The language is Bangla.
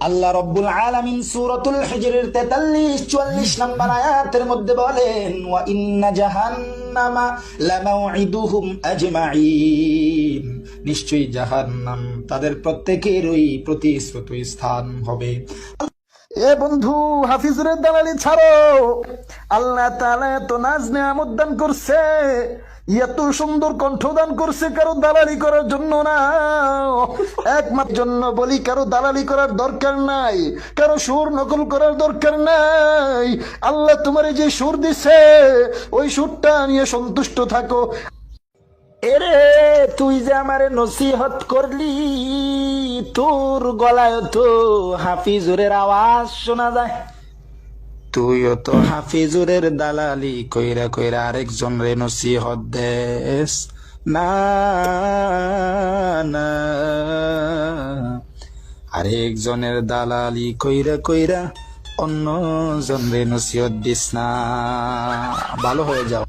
আল্লাহ রব্বুল আলামিন সূরাতুল হিজরের 43-44 নম্বর আয়াতের মধ্যে বলেন, ওয়া ইন্না জাহান্নামা লামাউইদুহুম আজমাইন, নিশ্চয়ই জাহান্নাম তাদের প্রত্যেকেরই প্রতিশ্রুত স্থান হবে। এ বন্ধু, হাফিজুরের দালালি ছাড়ো। আল্লাহ তাআলা এত নাজ নেয়ামত দান করছে, এত সুন্দর কণ্ঠ দান করছে, কারো দালালি করার জন্য না, একমাত্র জন্য বলি। কারো দালালি করার দরকার নাই, কারো সুর নকল করার দরকার নাই। আল্লাহ তোমার যে সুর দিছে ওই সুরটা নিয়ে সন্তুষ্ট থাকো। এরে, তুই যে আমারে নসিহত করলি, তোর গলায় তো হাফিজুরের আওয়াজ শোনা যায়। তুইও তো হাফিজুরের দালালি কইরা কইরা আরেকজন রে নসিহত দেস না, না, আরেকজনের দালালি কইরা কইরা অন্য জন রে নসিহত দিস না। ভালো হয়ে যাও।